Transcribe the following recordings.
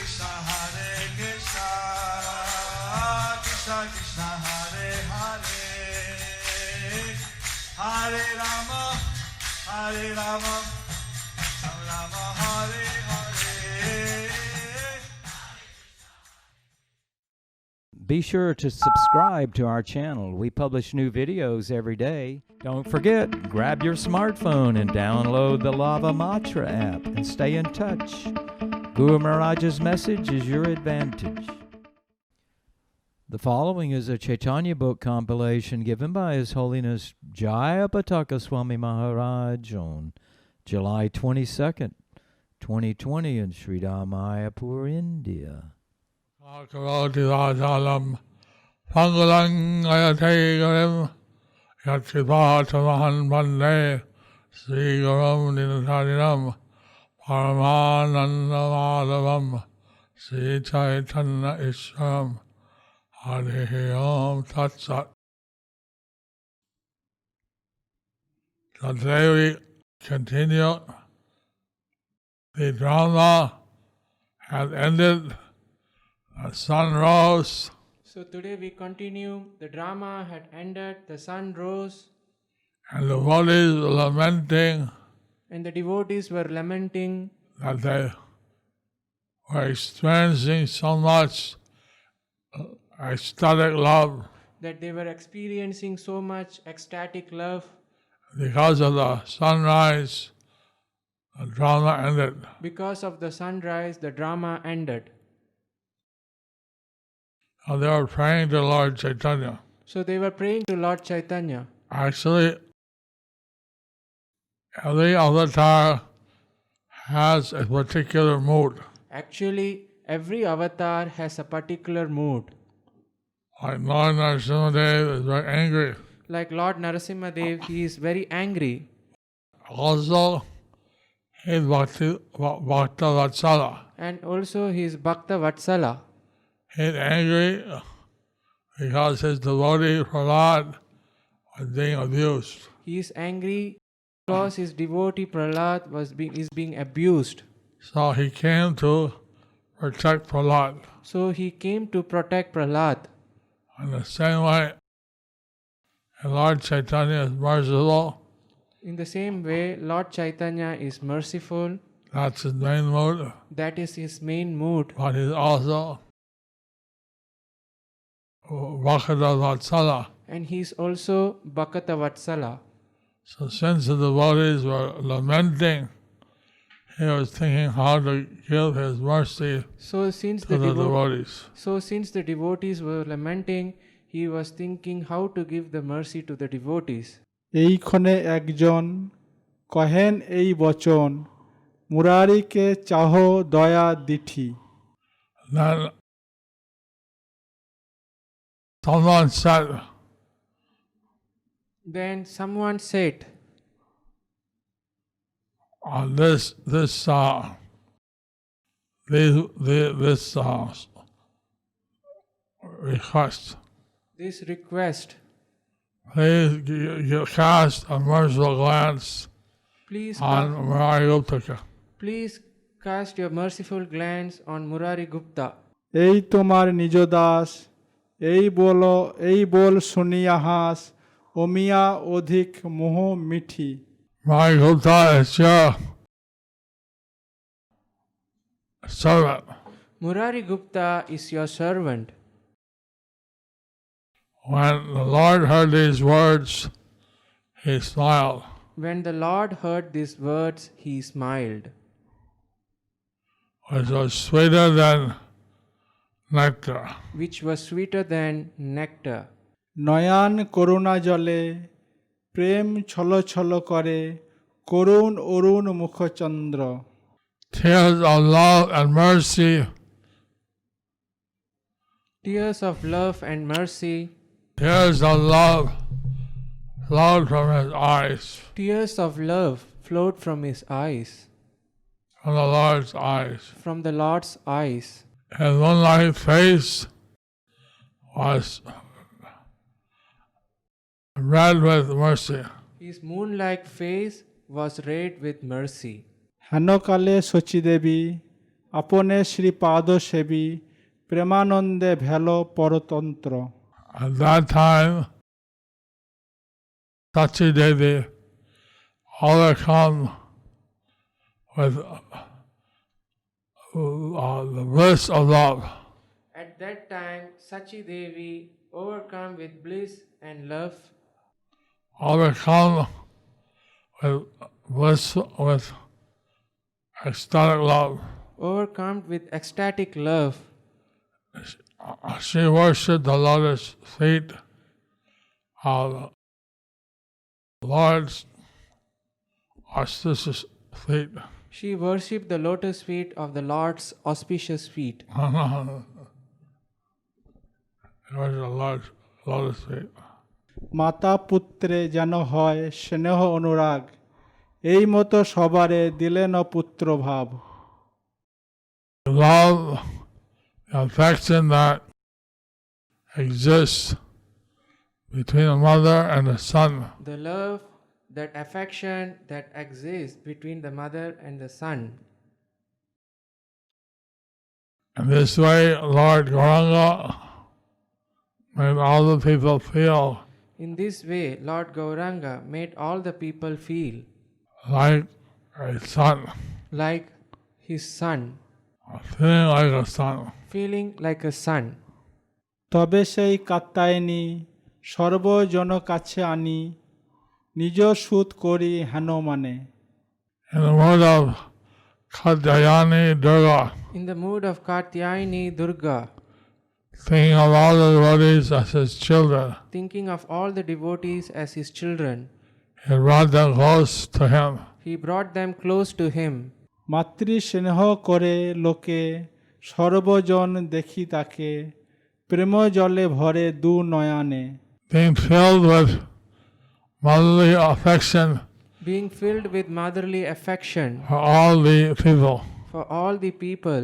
Krishna, Hare Krishna, Krishna Krishna, Hare Hare, Hare Rama, Hare Rama, Rama Hare Hare. Be sure to subscribe to our channel. We publish new videos every day. Don't forget, grab your smartphone and download the Lava Matra app and stay in touch. Guru Maharaj's message is your advantage. The following is a Caitanya Book compilation given by His Holiness Jayapataka Swami Maharaj on July 22nd, 2020 in Sri Mayapur, India. Karoti Rajalam Pangalang Ayate Garim Yatripatamahan Bande Sri Garam Dinatarinam Paramananda Madhavam Sri Chaitanya Ishram Hare Om Tat Sat. So today we continue. The drama has ended. The sun rose. So today we continue. The drama had ended, the sun rose. And the devotees were lamenting. And the devotees were lamenting That they were experiencing so much ecstatic love. that they were experiencing so much ecstatic love. Because of the sunrise, the drama ended. Because of the sunrise, the drama ended. And they were praying to Lord Chaitanya. So they were praying to Lord Chaitanya. Actually, every avatar has a particular mood. Actually, every avatar has a particular mood. Like Lord Narasimhadev is very angry. Like Lord Narasimhadev, he is very angry. Also, he is Bhakta Vatsala. And also he is Bhakta Vatsala. He is angry because his devotee Prahlad was being abused. He is angry because his devotee Prahlad is being abused. So he came to protect Prahlad. So he came to protect Prahlad. In the same way, Lord Chaitanya is merciful. In the same way, Lord Chaitanya is merciful. That's his main mood. That is his main mood. But he's also Bhakta Vatsala. And he is also Bhakta Vatsala. So since the devotees were lamenting, he was thinking how to give his mercy So since to the devotees. So since the devotees were lamenting, he was thinking how to give the mercy to the devotees. এইক্ষণে একজন কহেন এই বচন মুরারিকে চাহ দয়া Dithi. Then someone said, Then someone said, this request. this request, Please you cast a merciful glance please, on Mayapur. please cast your merciful glance on Murari Gupta. এই তোমার নিজ দাস এই বল শুনিয়া হাস অমিয়া অধিক মোহ Mithi. Mayapur is your servant. Murari Gupta is your servant. When the Lord heard these words, he smiled. When the Lord heard these words, he smiled, Which was sweeter than nectar. which was sweeter than nectar. নয়ান করুণা জলে প্রেম ছল ছল করে করুণ অরুণ মুখচন্দ্র। Tears of love and mercy. Tears of love and mercy. Tears of love flowed from his eyes. Tears of love flowed from his eyes. From the Lord's eyes. From the Lord's eyes. His moonlight face was red with mercy. His moon-like face was red with mercy. হেনকালে শচীদেবী আপনে শ্রীপাদ সেবী প্রেমানন্দে ভেল পরতন্ত্র। At that time, Sachi Devi overcome with the bliss of love. At that time, Sachi Devi, overcome with bliss and love, Overcome with bliss, with ecstatic love. overcome with ecstatic love, She worshipped the lotus feet of the Lord's auspicious feet. she worshipped the lotus feet of the Lord's auspicious feet. It was the Lord's lotus feet. মাতা পুত্রে যেন হয় স্নেহ অনুরাগ, এই মতো সবারে দিলেন পুত্র ভাব। Love, the affection that exists between the mother and the son. The love, that affection that exists between the mother and the son. In this way, Lord Gauranga made all the people feel In this way, Lord Gauranga made all the people feel like a son, like his son, feeling like a son. feeling like a son. তবে সেই কাত্যায়নী সর্বজন কাছে আনি, নিজ সুত করি হেন মানে। In the mood of Katyayani Durga, In the mood of Katyayani Durga, thinking of all the devotees as his children, thinking of all the devotees as his children, he brought them close to him. he brought them close to him. মাতৃ স্নেহ করে লোকে সর্বজন দেখি তাকে, প্রেম জলে ভরে দু নয়ানে। Being filled with motherly affection Being filled with motherly affection for all the people. for all the people,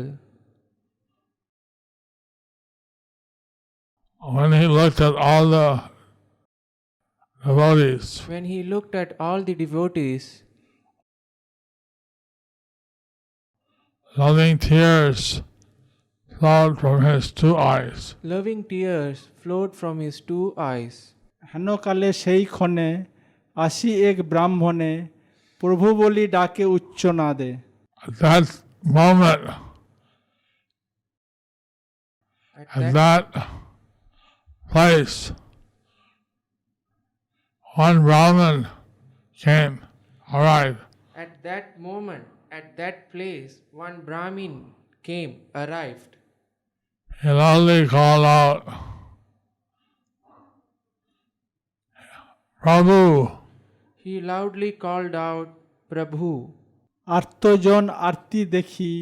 When he looked at all the devotees, when he looked at all the devotees, loving tears flowed from his two eyes. loving tears flowed from his two eyes. হেন কালে সেই ক্ষণে আসি এক ব্রাহ্মণে, প্রভু বলি ডাকে উচ্চ নাদে। At that moment, At at that place, one Brahmin came, arrived. At that moment, at that place, one Brahmin came, arrived. He loudly called out, Prabhu, He loudly called out, Prabhu. আর্তজন আরতি দেখি,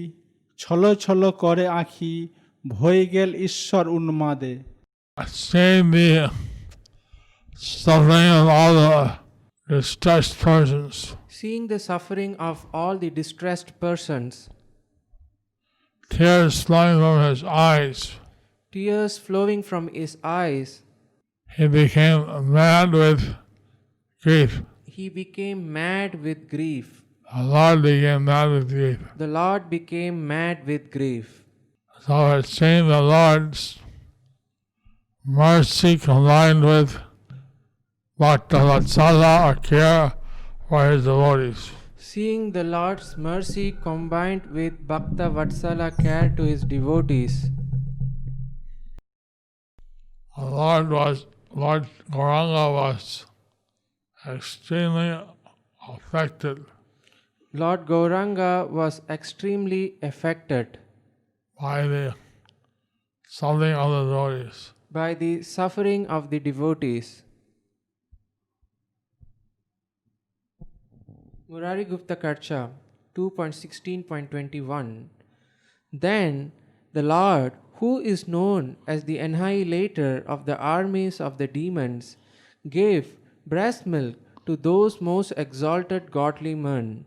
ছল ছল করে আঁখি, ভয়ে গেল ঈশ্বর উন্মাদে। seeing the suffering of all the distressed persons, Seeing the suffering of all the distressed persons, tears flowing from his eyes, tears flowing from his eyes, he became mad with grief. he became mad with grief. The Lord became mad with grief. The Lord became mad with grief. So it seemed the Lord's mercy combined with Bhaktavatsala or care for his devotees. Seeing the Lord's mercy combined with Bhakta Vatsala care to his devotees, The Lord Gauranga was extremely affected Lord Gauranga was extremely affected by the suffering of the devotees. by the suffering of the devotees. Murari Gupta Karcha 2.16.21. Then the Lord, who is known as the annihilator of the armies of the demons, gave breast milk to those most exalted godly men.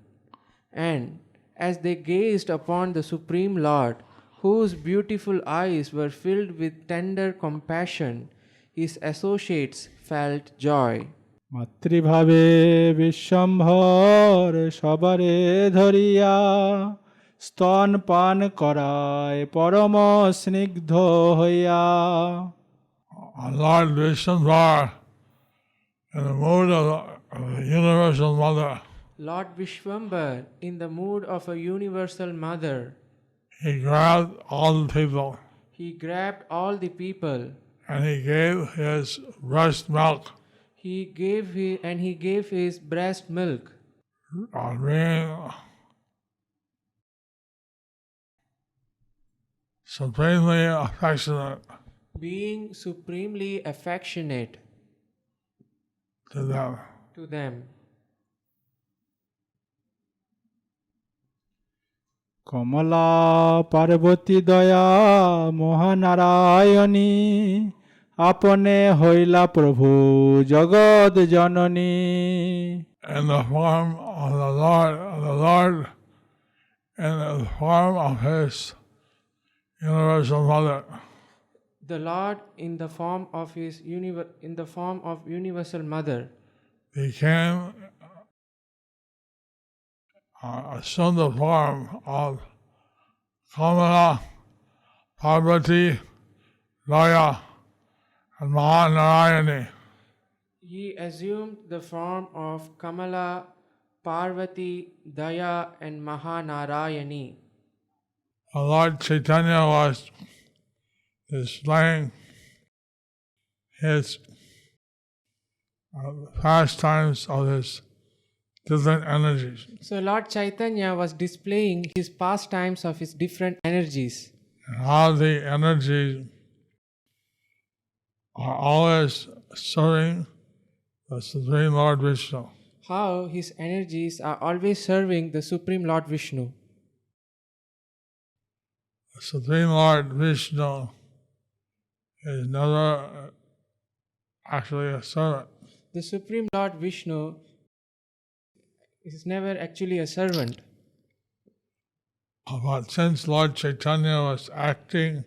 And as they gazed upon the Supreme Lord, whose beautiful eyes were filled with tender compassion, his associates felt joy. মাতৃভাবে Bishwambhar সবারে ধরিয়া, স্তন পান করায় পরম স্নিগ্ধ হইয়া। Our Lord Vishnuvar, in the mood of the universal mother, Lord Vishwambar, in the mood of a universal mother, he grabbed all the people he grabbed all the people. and he gave his breast milk, He gave his breast milk, being supremely affectionate being supremely affectionate to them. to them. কমলা পার্বতী দয়া মহানারায়ণী আপনে হইলা প্রভু জগৎ জননী। In the form of the Lord, in the form of his universal mother, The Lord, in the form of universal mother, became assumed the form of Kamala, Parvati, Raya, and Mahanarayani. he assumed the form of Kamala, Parvati, Daya, and Mahanarayani. The Lord Chaitanya was displaying his pastimes of his different energies. So Lord Chaitanya was displaying his pastimes of his different energies, And how the energies are always serving the Supreme Lord Vishnu. how his energies are always serving the Supreme Lord Vishnu. The Supreme Lord Vishnu is never actually a servant. The Supreme Lord Vishnu is never actually a servant. But since Lord Chaitanya was acting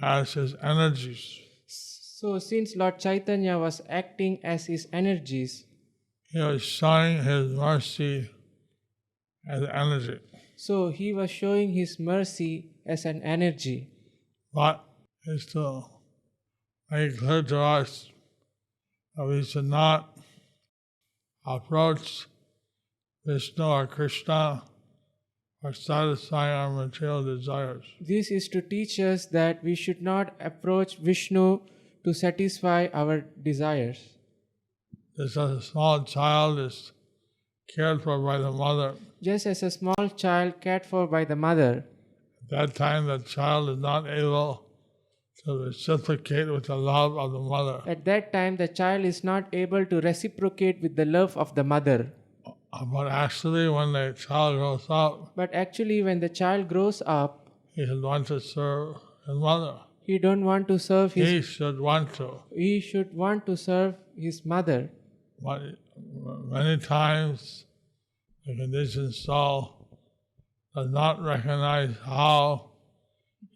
as his energies, So since Lord Chaitanya was acting as his energies, he was showing his mercy as energy. so he was showing his mercy as an energy. But it's to make clear to us that we should not approach Vishnu or Krishna for satisfying our material desires. This is to teach us that we should not approach Vishnu to satisfy our desires. Just as a small child is cared for by the mother, Just as a small child cared for by the mother, at that time the child is not able to reciprocate with the love of the mother. at that time the child is not able to reciprocate with the love of the mother. But actually, when the child grows up, But actually when the child grows up, he should want to serve his mother. he don't want to serve He his should want to. he should want to serve his mother. But many times the conditioned soul does not recognize how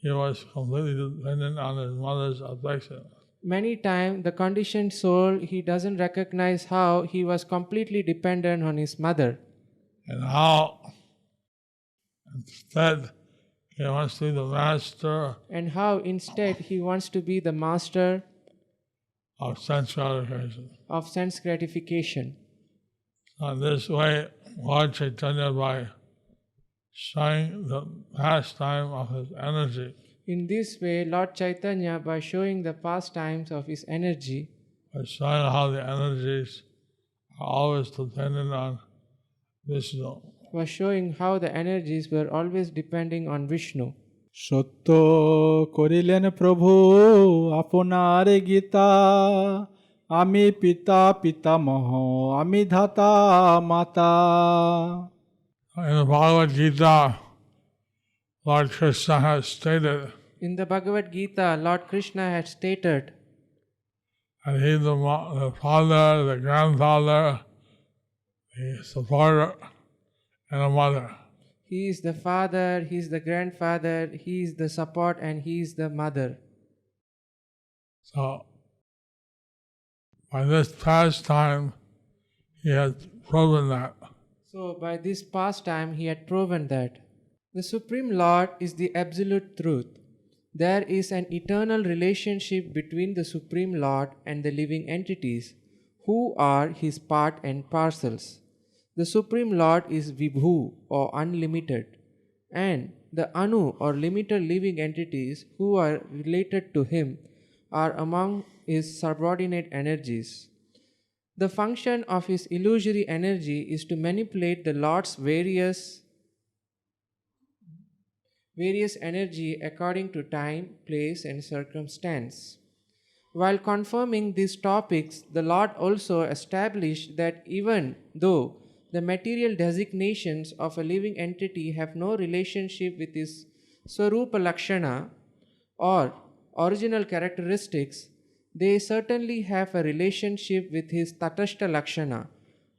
he was completely dependent on his mother's affection. Many times the conditioned soul, he doesn't recognize how he was completely dependent on his mother, And how instead he wants to be the master and how instead he wants to be the master of sense gratification. of sense gratification. In this way, Lord Chaitanya, by showing the pastime of his energy, In this way, Lord Chaitanya, by showing the pastimes of his energy, by showing how the energies are always dependent on Vishnu, was showing how the energies were always depending on Vishnu. সত্য করিলেন প্রভু আপনার গীতা আমি পিতা পিতামহ আমি ধাতা মাতা। in the Bhagavad Gita, Lord Krishna has stated In the Bhagavad Gita, Lord Krishna had stated that he is the father, the grandfather, the supporter, and a mother. he is the father, he is the grandfather, he is the support, and he is the mother. So, by this pastime, he has proven that. So by this pastime, he had proven that. The Supreme Lord is the absolute truth. There is an eternal relationship between the Supreme Lord and the living entities, who are his part and parcels. The Supreme Lord is Vibhu or unlimited, and the Anu or limited living entities who are related to him are among his subordinate energies. The function of his illusory energy is to manipulate the Lord's various energy according to time, place, and circumstance. While confirming these topics, the Lord also established that even though the material designations of a living entity have no relationship with his Swarupa Lakshana or original characteristics, they certainly have a relationship with his Tatashta Lakshana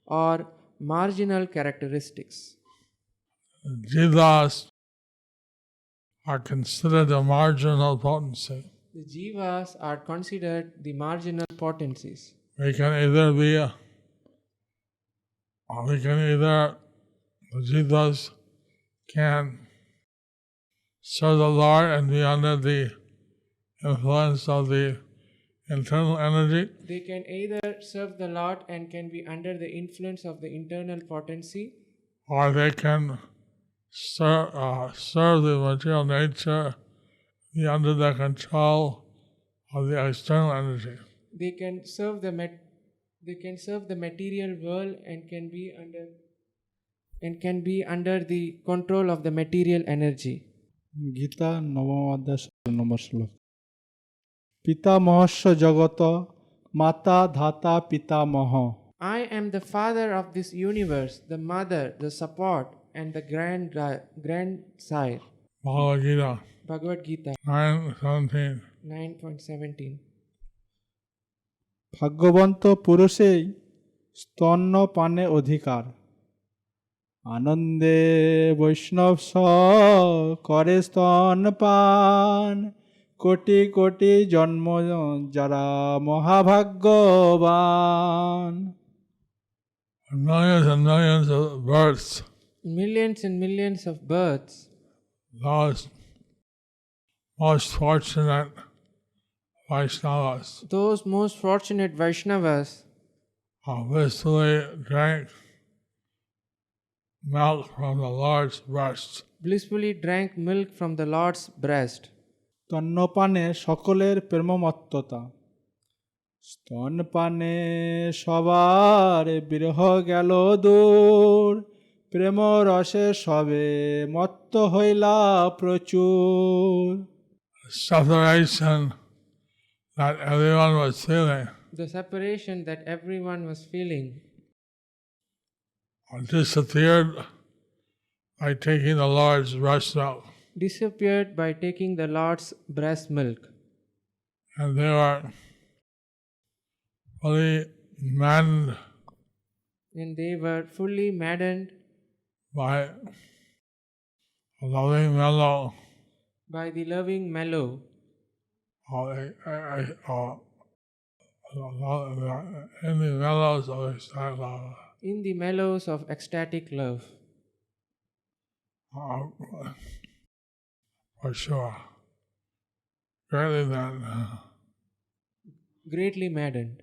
or marginal characteristics. Jivas are considered a marginal potency. The jivas are considered the marginal potencies. We can either the jivas can serve the Lord and be under the influence of the internal energy, They can either serve the Lord and can be under the influence of the internal potency, or they can serve the material nature, be under the control of the external energy. they can serve the material world and can be under the control of the material energy. Gita নবম অধ্যায় 16 নম্বর শ্লোক। পিতামহস্য জগত মাতা ধাতা পিতামহ। I am the father of this universe, the mother, the support, and the grandsire. Bhagavad Gita Bhagavad Gita 9:17. 9.17. ভাগ্যবন্ত পুরুষেই স্তন্য পানে অধিকার, আনন্দে বৈষ্ণব স করে স্তন পান, কোটি কোটি জন্ম যারা মহাভাগ্যবান। Millions and millions of births, Millions and millions of births, those most fortunate Vaishnavas those most fortunate Vaishnavas blissfully drank milk from the Lord's breast. blissfully drank milk from the Lord's breast. স্তন্যপানে সকলের প্রেমমত্ততা, স্তনপানে সবার বিরহ গেল দূর, প্রেম রসে সবে মত্ত হইলা প্রচুর। Separation that everyone was feeling The separation that everyone was feeling disappeared by taking the Lord's breast milk. disappeared by taking the Lord's breast milk. And they were fully maddened And they were fully maddened by a loving mellow by the loving mellow in the mellows of ecstatic love. in the mellows of ecstatic love. For sure. Greatly then. Greatly maddened.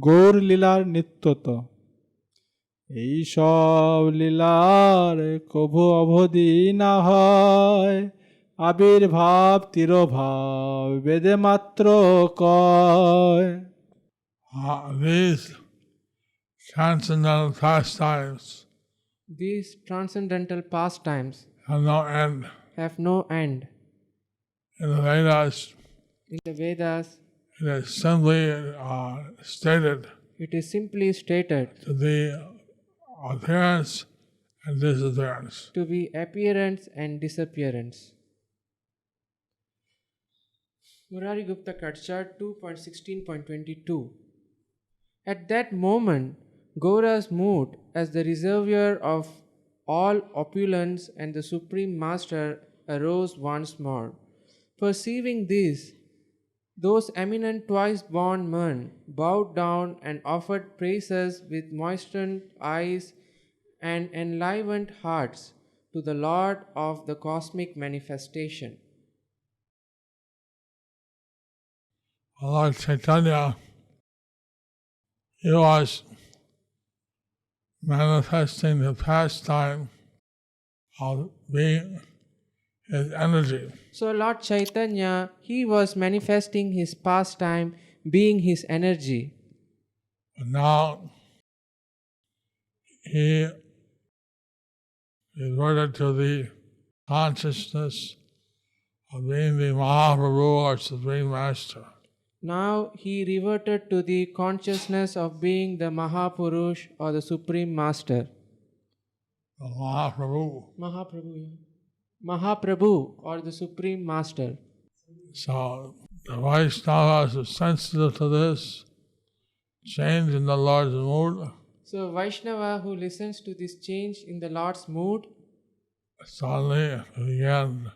Gour লীলার নিত্যত, এই সব লীলার কভু অবধি না হয়, আবির্ভাব তিরোভাব বেদে মাত্র কয়। These transcendental pastimes These transcendental pastimes have no end. have no end. In the Vedas, In the Vedas, it is simply stated it is simply stated to be appearance and disappearance. to be appearance and disappearance. Murari Gupta Katchar 2.16.22. At that moment, Gaura's mood as the reservoir of all opulence and the Supreme Master arose once more. Perceiving this, those eminent twice-born men bowed down and offered praises with moistened eyes and enlivened hearts to the Lord of the cosmic manifestation. Lord Chaitanya, he was manifesting the pastime of being his energy. So Lord Chaitanya, he was manifesting his pastime, being his energy. But now he reverted to the consciousness of being the Mahaprabhu or Supreme Master. Now he reverted to the consciousness of being the Mahapurush or the Supreme Master. The Mahaprabhu. Mahaprabhu or the Supreme Master. So the Vaishnavas are sensitive to this change in the Lord's mood. So Vaishnava who listens to this change in the Lord's mood, suddenly began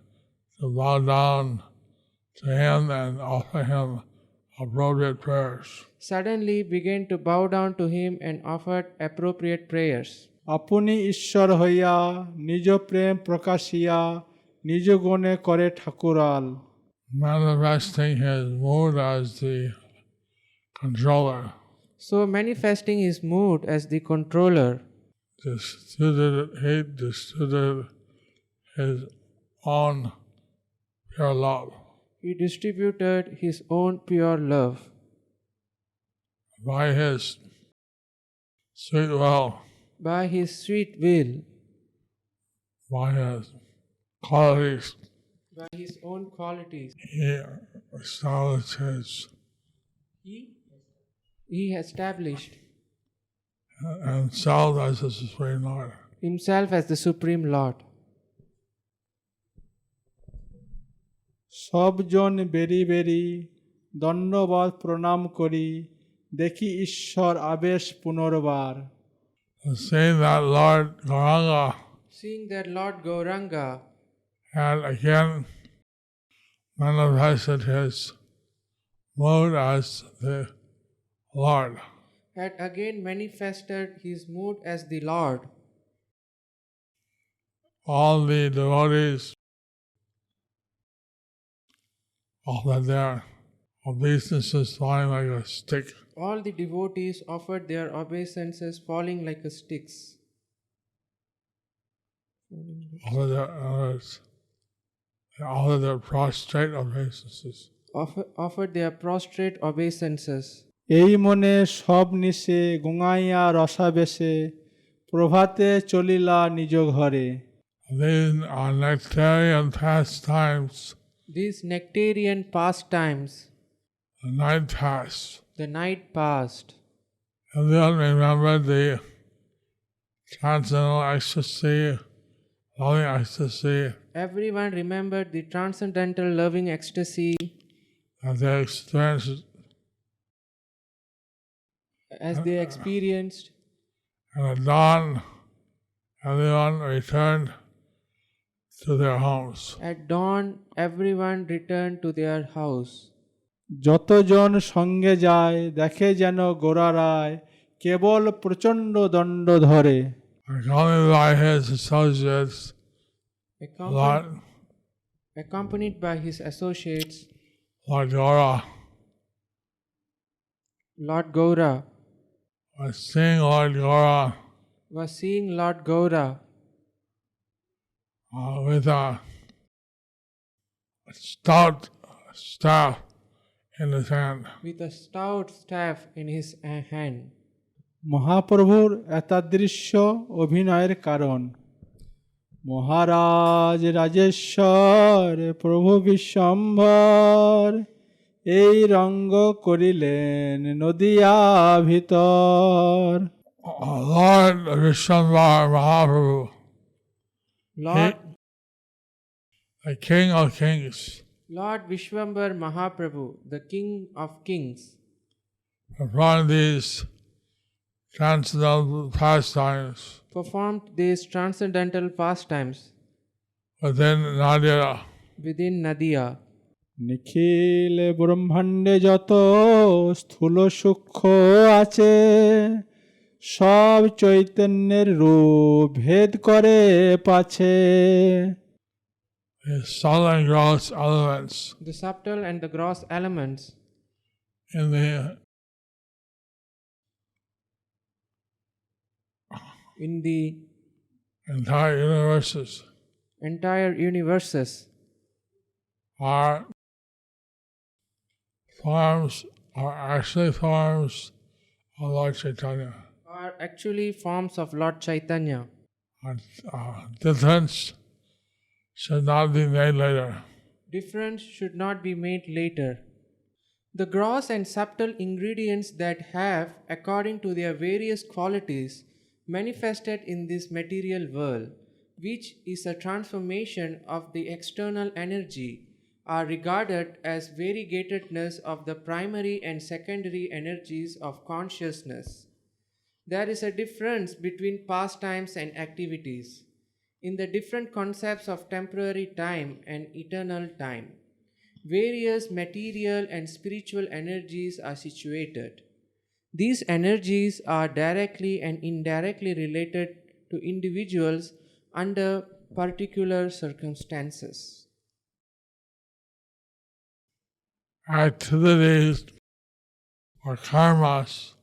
to bow down to him and offer him appropriate prayers. suddenly began to bow down to him and offered appropriate prayers. আপনি ঈশ্বর হইয়া নিজ প্রেম প্রকাশিয়া নিজ গুণে করে ঠাকুরাল। Manifesting his mood as the controller. So manifesting his mood as the controller, He distributed his own pure love. he distributed his own pure love. By his sweet will, By his sweet will, by his qualities, by his own qualities, he established he established himself as the Supreme Lord. himself as the Supreme Lord. সবজন বেরি বেরি দণ্ডবত প্রণাম করি দেখি ঈশ্বর আবেশ পুনর্বার। Seeing that Lord Gauranga Seeing that Lord Gauranga had again manifested his mood as the Lord. had again manifested his mood as the Lord, All the devotees offered their obeisances falling like a stick. all the devotees offered their obeisances falling like a sticks. Offered their prostrate obeisances. Offered their prostrate obeisances. এই মনে সব নিশে গুঙাইয়া রসাবেশে প্রভাতে চলিলা নিজ ঘরে। These are nectarian pastimes, These nectarian pastimes, the night passed. the night passed. Everyone remembered the transcendental ecstasy, loving ecstasy Everyone remembered the transcendental loving ecstasy that they experienced. as they experienced. And at dawn, everyone returned to their homes. At dawn, everyone returned to their house. যতজন সঙ্গে যায় দেখে যেন গোরারায় কেবল প্রচণ্ড দণ্ড ধরে। Accompanied by his associates, Accompanied by his associates, Lord Gaura Lord Gaura was seeing Lord Gaura was seeing Lord Gaura with a stout staff in his hand. with a stout staff in his hand. মহাপ্রভুর এতাদৃশ্য অভিনয়ের কারণ মহারাজ রাজেশ্বর প্রভু বিশ্বম্ভর এই রঙ্গ করিলেন নদিয়া ভিতর। Lord Vishwambar Mahaprabhu, Lord the King of Kings, Lord Vishwambar Mahaprabhu, the King of Kings, performed these transcendental pastimes performed these transcendental pastimes within Nadia. within Nadia. নিখিল ব্রহ্মাণ্ডে যত স্থূল সূক্ষ্ম আছে সব চৈতন্যের রূপ ভেদ করে পাছে। The subtle and gross elements The subtle and the gross elements in the entire universes are actually forms of Lord Chaitanya. are actually forms of Lord Chaitanya. Difference should not be made later. Difference should not be made later. The gross and subtle ingredients that have, according to their various qualities, manifested in this material world, which is a transformation of the external energy, are regarded as variegatedness of the primary and secondary energies of consciousness. There is a difference between pastimes and activities in the different concepts of temporary time and eternal time. Various material and spiritual energies are situated. These energies are directly and indirectly related to individuals under particular circumstances. Activities or karmas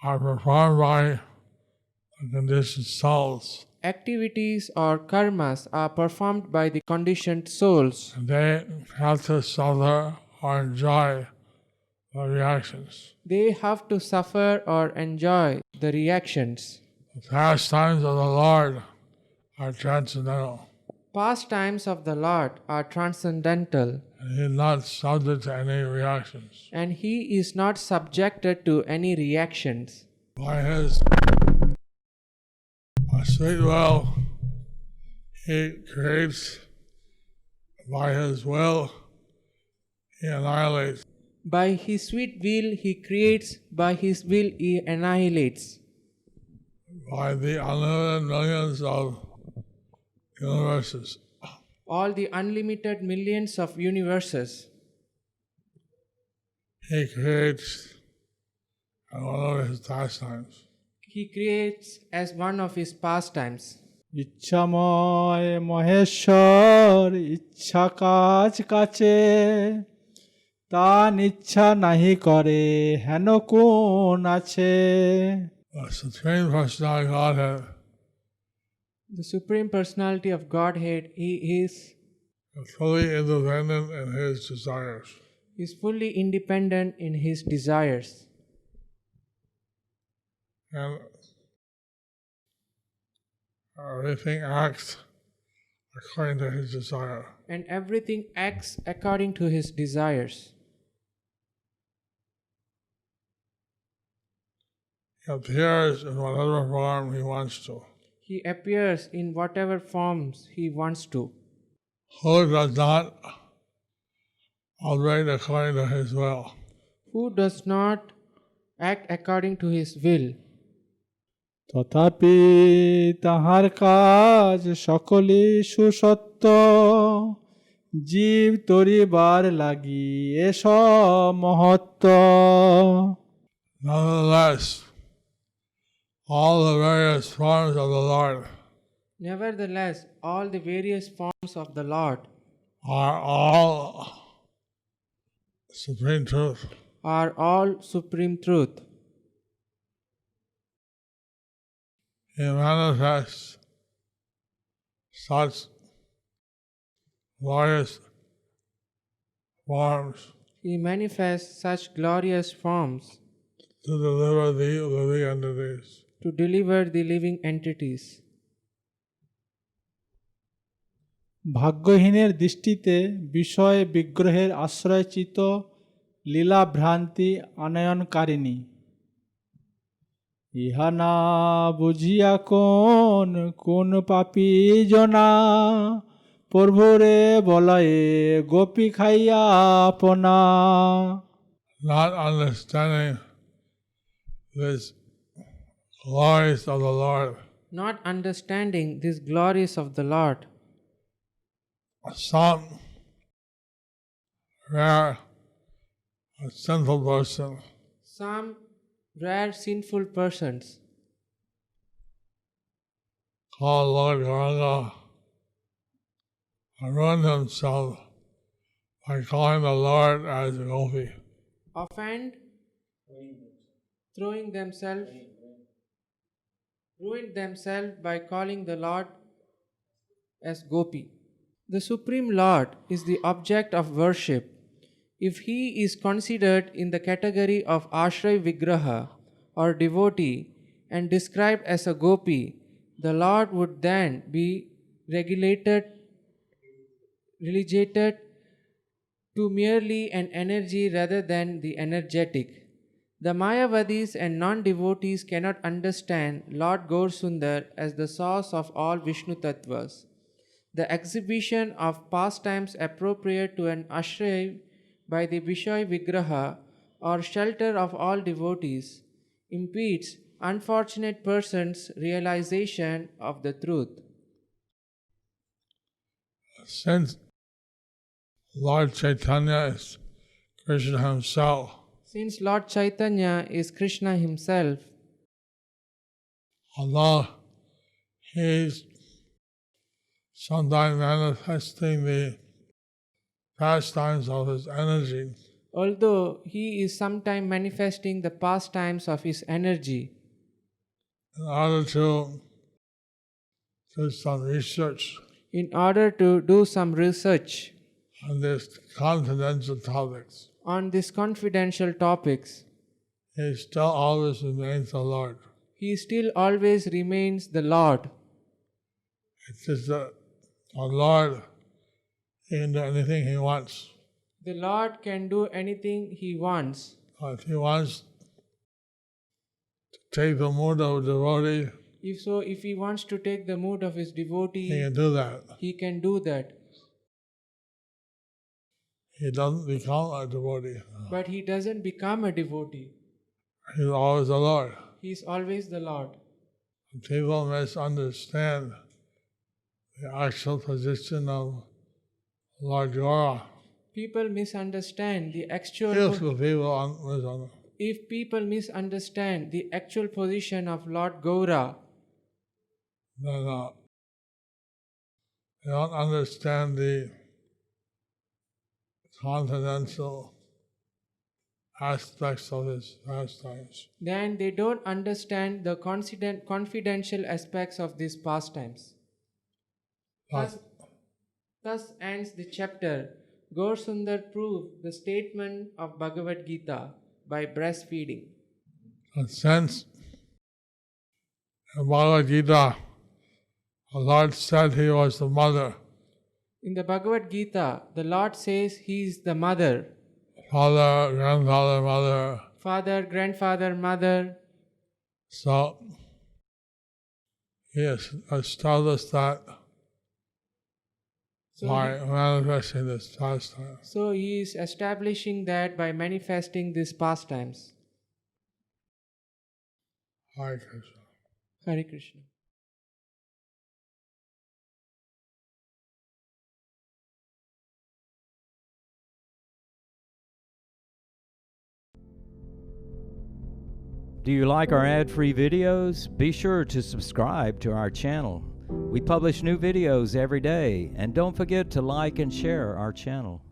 are performed by the conditioned souls. Activities or karmas are performed by the conditioned souls. And they have to suffer or enjoy the reactions. They have to suffer or enjoy the reactions. The pastimes of the Lord are transcendental. Pastimes of the Lord are transcendental. And he is not subject to any reactions. And he is not subjected to any reactions. By his sweet will, he creates. By his will, he annihilates. By his sweet will, he creates. By his will, he annihilates. By the unlimited millions of universes. All the unlimited millions of universes. He creates one of his pastimes. He creates as one of his pastimes. ইচ্ছাময় Maheshwar ইচ্ছা কাজ কাছে তান ইচ্ছা নাহি করে হেন কোন আছে। The Supreme Personality of Godhead The Supreme Personality of Godhead, he is fully independent in his desires. He is fully independent in his desires. And everything acts according to his desire. And everything acts according to his desires. He appears in whatever form he wants to. He appears in whatever forms he wants to. Who does not operate according to his will? Who does not act according to his will? তথাপি তাহার কাজ সকলই সুসত্য জীব তরিবার লাগি S মহত্ব। Nonetheless, all the various forms of the Lord Nevertheless, all the various forms of the Lord are all supreme truth. Are all supreme truth. He manifests such glorious forms He manifests such glorious forms to deliver the living entities. To deliver the living entities. ভাগ্যহীনের দৃষ্টিতে বিষয় বিগ্রহের আশ্রয়চিত লীলা ভ্রান্তি আনয়নকারিণী। ইহা না বুঝিয়া কোন পাপী জনা প্রভুরে বলয়ে গোপী খাইয়া আপনা। Not understanding this glories of the Lord. Not understanding these glories of the Lord. Some rare sinful person Some rare sinful persons called Lord Gauranga ruined himself by calling the Lord as Gopi. offend, throwing themselves, ruined themselves by calling the Lord as Gopi. The Supreme Lord is the object of worship. If he is considered in the category of Ashray Vigraha or devotee and described as a Gopi, the Lord would then be relegated to merely an energy rather than the energetic. The Mayavadis and non-devotees cannot understand Lord Gaursundar as the source of all Vishnu Tattvas. The exhibition of pastimes appropriate to an ashray by the Vishay Vigraha or shelter of all devotees impedes unfortunate persons' realization of the truth. Since Lord Chaitanya is Krishna himself, Since Lord Chaitanya is Krishna himself, although he's sometimes manifesting the pastimes of his energy, although he is sometime manifesting the pastimes of his energy, in order to do some research in order to do some research on these confidential topics, on these confidential topics, he still always remains the Lord. he still always remains the Lord. It's just that the Lord, he can do anything he wants. The Lord can do anything he wants. If he wants to take the mood of a devotee, If he wants to take the mood of his devotee, he can do that. he can do that. He doesn't become a devotee. But he doesn't become a devotee. He's always the Lord. He is always the Lord. People misunderstand the actual position of Lord Gaura. People misunderstand the actual if people misunderstand the actual position of Lord Gaura, then they don't understand the confidential aspects of his pastimes. then they don't understand the confidential aspects of these pastimes. Thus ends the chapter. Gaursundar proved the statement of Bhagavad Gita by breastfeeding. And since in Bhagavad Gita, the Lord said he was the mother, In the Bhagavad Gita, the Lord says he is the mother, father, grandfather, mother. father, grandfather, mother. So he has established that by manifesting this pastime. So he is establishing that by manifesting these pastimes. Hare Krishna. Hare Krishna. Do you like our ad-free videos? Be sure to subscribe to our channel. We publish new videos every day, and don't forget to like and share our channel.